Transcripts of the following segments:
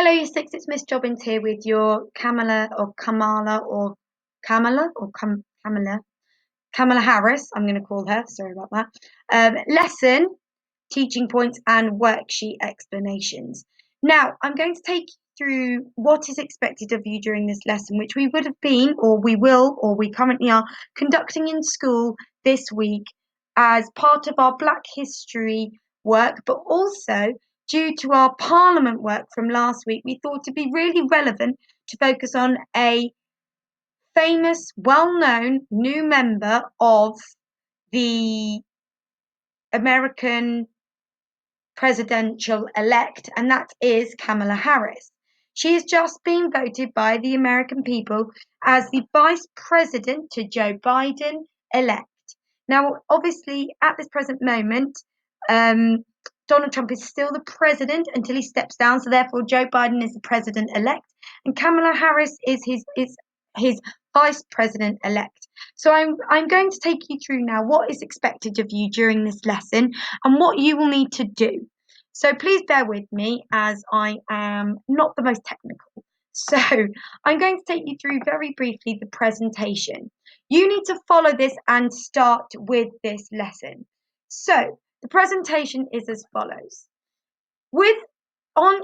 Hello, you six. It's Miss Jobbins here with your Kamala Harris. I'm going to call her. Sorry about that. Lesson, teaching points, and worksheet explanations. Now, I'm going to take you through what is expected of you during this lesson, which we would have been, or we will, or we currently are conducting in school this week as part of our Black History work, but also due to our Parliament work from last week, we thought it'd be really relevant to focus on a famous, well-known new member of the American presidential elect, and that is Kamala Harris. She has just been voted by the American people as the vice president to Joe Biden elect. Now, obviously, at this present moment, Donald Trump is still the president until he steps down. So therefore, Joe Biden is the president elect, and Kamala Harris is his vice president elect. So I'm going to take you through now what is expected of you during this lesson and what you will need to do. So please bear with me as I am not the most technical. So I'm going to take you through very briefly the presentation. You need to follow this and start with this lesson. So the presentation is as follows.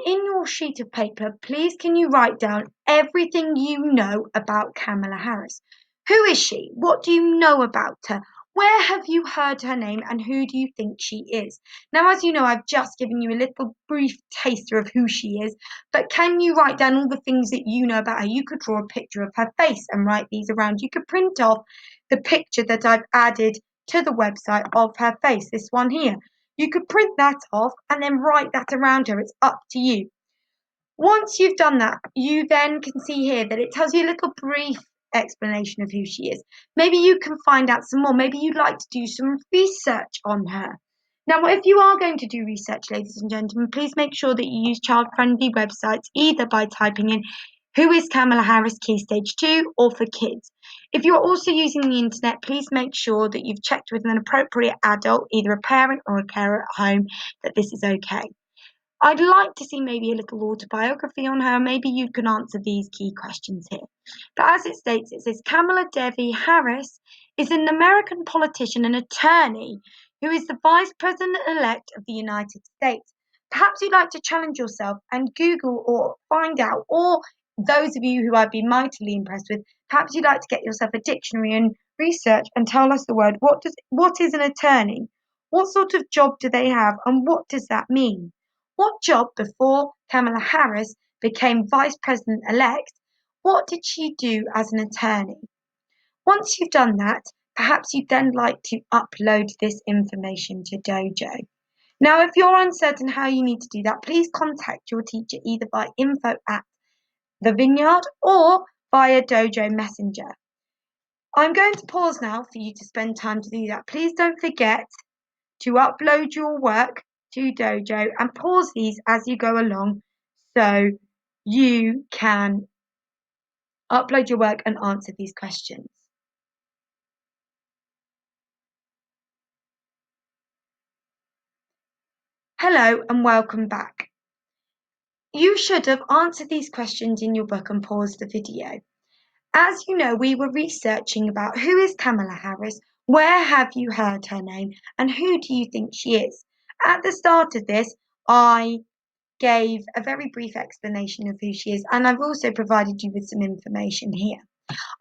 In your sheet of paper, please can you write down everything you know about Kamala Harris? Who is she? What do you know about her? Where have you heard her name and who do you think she is? Now, as you know, I've just given you a little brief taster of who she is, but can you write down all the things that you know about her? You could draw a picture of her face and write these around. You could print off the picture that I've added to the website of her face, this one here. You could print that off and then write that around her. It's up to you. Once you've done that, you then can see here that it tells you a little brief explanation of who she is. Maybe you can find out some more. Maybe you'd like to do some research on her. Now, if you are going to do research, ladies and gentlemen, please make sure that you use child-friendly websites, either by typing in "Who is Kamala Harris Key Stage 2" or for kids. If you're also using the internet, please make sure that you've checked with an appropriate adult, either a parent or a carer at home, that this is okay. I'd like to see maybe a little autobiography on her. Maybe you can answer these key questions here. But as it states, it says Kamala Devi Harris is an American politician and attorney who is the Vice President-elect of the United States. Perhaps you'd like to challenge yourself and Google or find out, or those of you who I'd be mightily impressed with, perhaps you'd like to get yourself a dictionary and research and tell us the word. What is an attorney? What sort of job do they have and what does that mean? What job before Kamala Harris became Vice President-elect? What did she do as an attorney? Once you've done that, perhaps you'd then like to upload this information to Dojo. Now, if you're uncertain how you need to do that, please contact your teacher either by info@the Vineyard or via Dojo Messenger. I'm going to pause now for you to spend time to do that. Please don't forget to upload your work to Dojo and pause these as you go along so you can upload your work and answer these questions. Hello and welcome back. You should have answered these questions in your book and paused the video. As you know, we were researching about who is Kamala Harris, where have you heard her name, and who do you think she is? At the start of this, I gave a very brief explanation of who she is, and I've also provided you with some information here.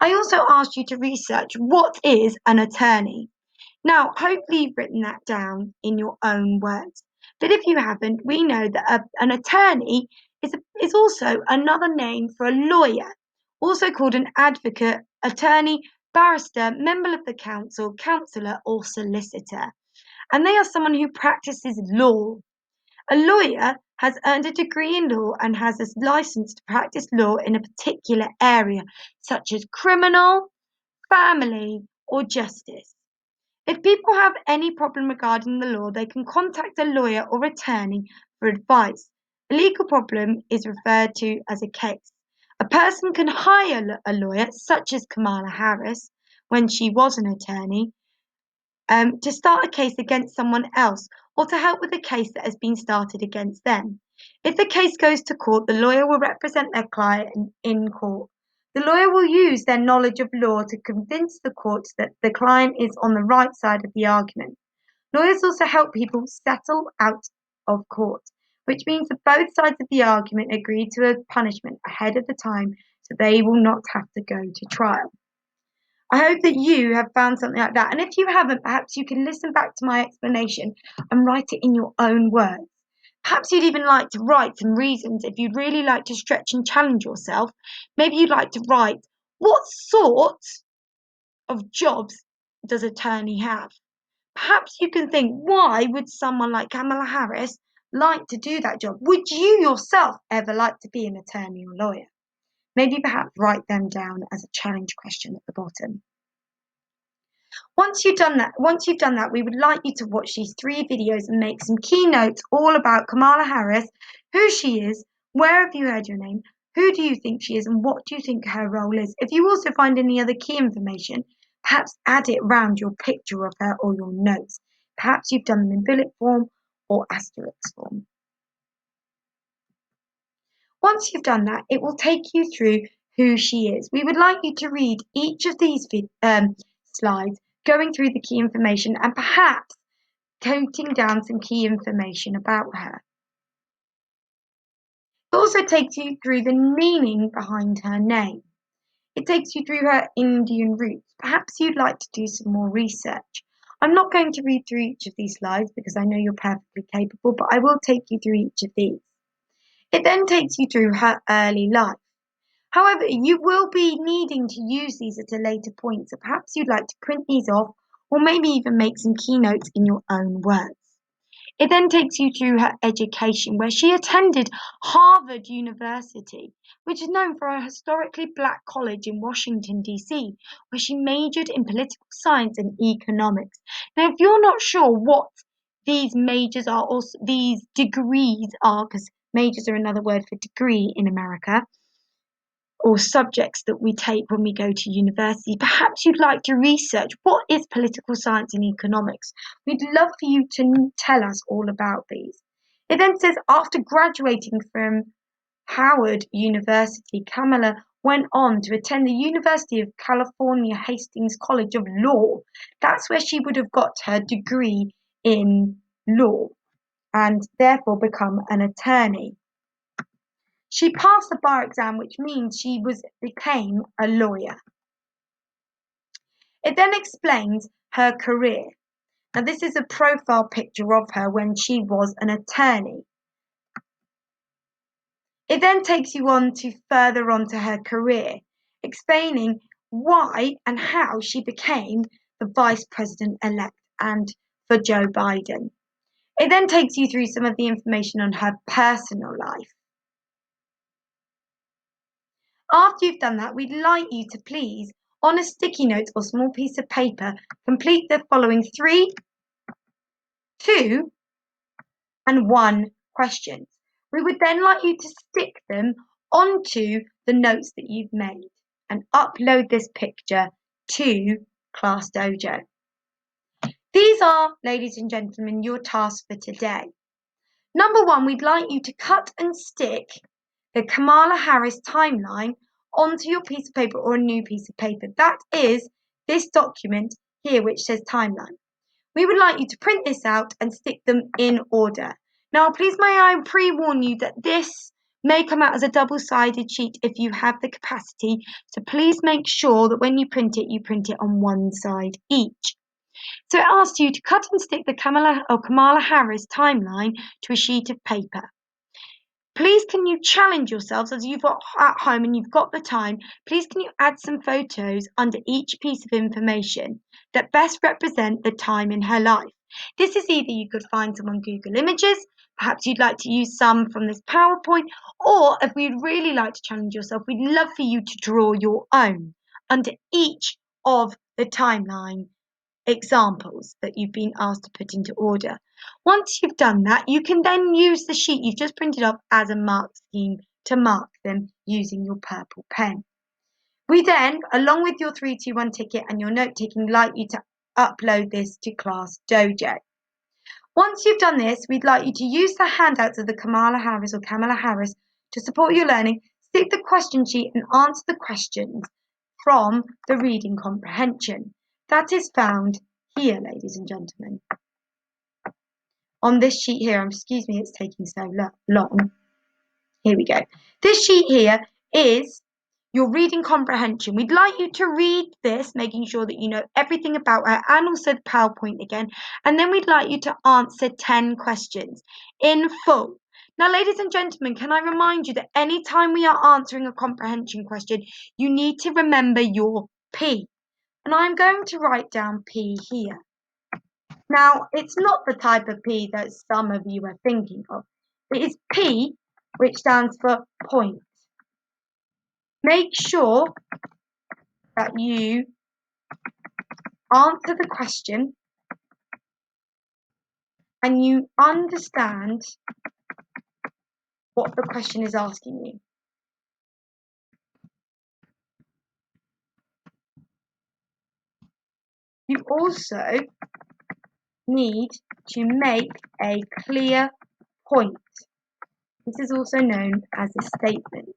I also asked you to research what is an attorney. Now, hopefully you've written that down in your own words. But if you haven't, we know that an attorney is also another name for a lawyer, also called an advocate, attorney, barrister, member of the council, counsellor, or solicitor. And they are someone who practices law. A lawyer has earned a degree in law and has a license to practice law in a particular area, such as criminal, family, or justice. If people have any problem regarding the law, they can contact a lawyer or attorney for advice. A legal problem is referred to as a case. A person can hire a lawyer, such as Kamala Harris, when she was an attorney, to start a case against someone else or to help with a case that has been started against them. If the case goes to court, the lawyer will represent their client in court. The lawyer will use their knowledge of law to convince the court that the client is on the right side of the argument. Lawyers also help people settle out of court, which means that both sides of the argument agree to a punishment ahead of the time so they will not have to go to trial. I hope that you have found something like that. And if you haven't, perhaps you can listen back to my explanation and write it in your own words. Perhaps you'd even like to write some reasons if you'd really like to stretch and challenge yourself. Maybe you'd like to write, what sort of jobs does attorney have? Perhaps you can think, why would someone like Kamala Harris like to do that job? Would you yourself ever like to be an attorney or lawyer? Maybe perhaps write them down as a challenge question at the bottom. Once you've done that, we would like you to watch these 3 videos and make some key notes all about Kamala Harris, who she is, where have you heard your name, who do you think she is, and what do you think her role is. If you also find any other key information, perhaps add it round your picture of her or your notes. Perhaps you've done them in bullet form or asterisk form. Once you've done that, it will take you through who she is. We would like you to read each of these slides, going through the key information and perhaps noting down some key information about her. It also takes you through the meaning behind her name. It takes you through her Indian roots. Perhaps you'd like to do some more research. I'm not going to read through each of these slides because I know you're perfectly capable, but I will take you through each of these. It then takes you through her early life. However, you will be needing to use these at a later point, so perhaps you'd like to print these off or maybe even make some keynotes in your own words. It then takes you through her education, where she attended Harvard University, which is known for a historically black college in Washington, D.C., where she majored in political science and economics. Now, if you're not sure what these majors are, or these degrees are, because majors are another word for degree in America, or subjects that we take when we go to university, perhaps you'd like to research what is political science and economics. We'd love for you to tell us all about these. It then says, after graduating from Howard University, Kamala went on to attend the University of California Hastings College of Law. That's where she would have got her degree in law and therefore become an attorney. She passed the bar exam, which means she became a lawyer. It then explains her career. Now, this is a profile picture of her when she was an attorney. It then takes you on to further on to her career, explaining why and how she became the vice president-elect and for Joe Biden. It then takes you through some of the information on her personal life. After you've done that, we'd like you to please, on a sticky note or small piece of paper, complete the following 3, 2, and 1 questions. We would then like you to stick them onto the notes that you've made and upload this picture to Class Dojo. These are, ladies and gentlemen, your tasks for today. Number 1, we'd like you to cut and stick the Kamala Harris timeline onto your piece of paper or a new piece of paper. That is this document here which says timeline. We would like you to print this out and stick them in order. Now, please may I pre-warn you that this may come out as a double-sided sheet if you have the capacity, so please make sure that when you print it on one side each. So it asks you to cut and stick the Kamala Harris timeline to a sheet of paper. Please can you challenge yourselves as you've got at home and you've got the time, please can you add some photos under each piece of information that best represent the time in her life. This is either you could find some on Google Images, perhaps you'd like to use some from this PowerPoint, or if we'd really like to challenge yourself, we'd love for you to draw your own under each of the timeline examples that you've been asked to put into order. Once you've done that, you can then use the sheet you've just printed off as a mark scheme to mark them using your purple pen. We then, along with your 321 ticket and your note taking, like you to upload this to Class Dojo. Once you've done this, we'd like you to use the handouts of the Kamala Harris to support your learning. Stick the question sheet and answer the questions from the reading comprehension. That is found here, ladies and gentlemen. On this sheet here, excuse me, it's taking so long. Here we go. This sheet here is your reading comprehension. We'd like you to read this, making sure that you know everything about her and also the PowerPoint again. And then we'd like you to answer 10 questions in full. Now, ladies and gentlemen, can I remind you that anytime we are answering a comprehension question, you need to remember your P. And I'm going to write down P here. Now, it's not the type of P that some of you are thinking of. It is P, which stands for point. Make sure that you answer the question and you understand what the question is asking you. You also need to make a clear point. This is also known as a statement.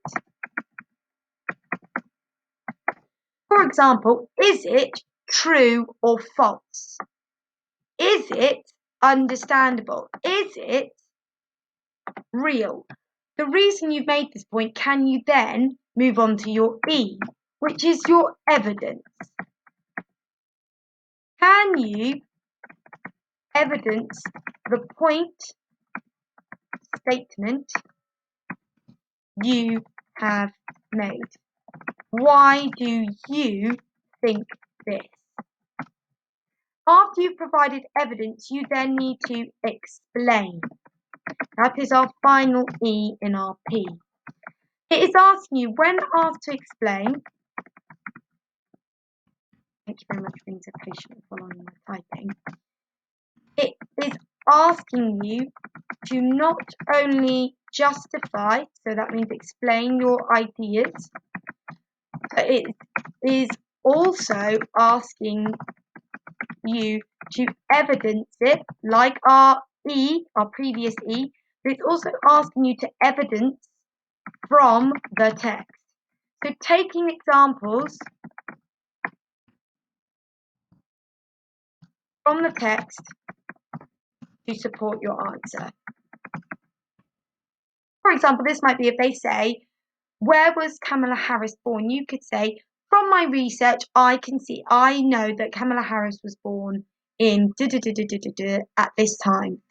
For example, is it true or false? Is it understandable? Is it real? The reason you've made this point, can you then move on to your E, which is your evidence? Can you evidence the point statement you have made? Why do you think this? After you've provided evidence, you then need to explain. That is our final E in our P. It is asking you, when asked to explain, thank you very much for being so patient and following my typing. It is asking you to not only justify, so that means explain your ideas, but it is also asking you to evidence it, like our E, our previous E, but it's also asking you to evidence from the text. So taking examples from the text to support your answer. For example, this might be if they say, where was Kamala Harris born? You could say, from my research, I know that Kamala Harris was born in at this time.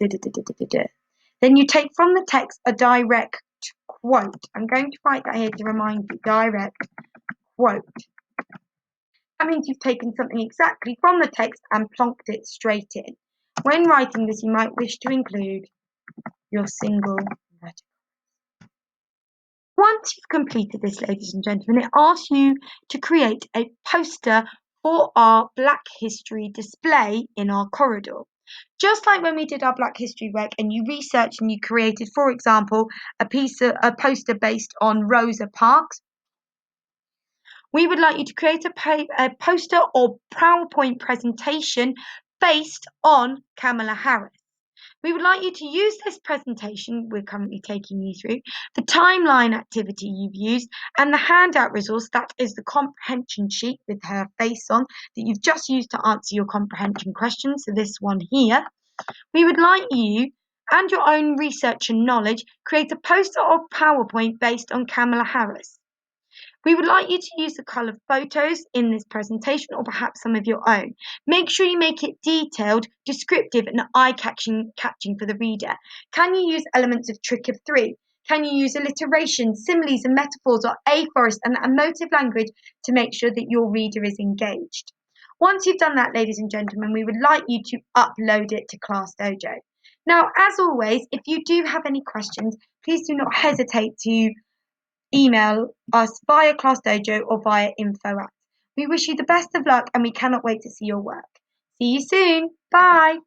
Then you take from the text a direct quote. I'm going to write that here to remind you, direct quote. That means you've taken something exactly from the text and plonked it straight in. When writing this, you might wish to include your single letter. Once you've completed this, ladies and gentlemen, it asks you to create a poster for our Black History display in our corridor. Just like when we did our Black History work and you researched and you created, for example, a poster based on Rosa Parks, we would like you to create a poster or PowerPoint presentation based on Kamala Harris. We would like you to use this presentation we're currently taking you through, the timeline activity you've used, and the handout resource, that is the comprehension sheet with her face on, that you've just used to answer your comprehension questions, so this one here. We would like you and your own research and knowledge create a poster or PowerPoint based on Kamala Harris. We would like you to use the colour photos in this presentation or perhaps some of your own. Make sure you make it detailed, descriptive and eye-catching for the reader. Can you use elements of trick of three? Can you use alliteration, similes and metaphors or aphorist and emotive language to make sure that your reader is engaged? Once you've done that, ladies and gentlemen, we would like you to upload it to Class Dojo. Now, as always, if you do have any questions, please do not hesitate to email us via Class Dojo or via info@. We wish you the best of luck and we cannot wait to see your work. See you soon. Bye.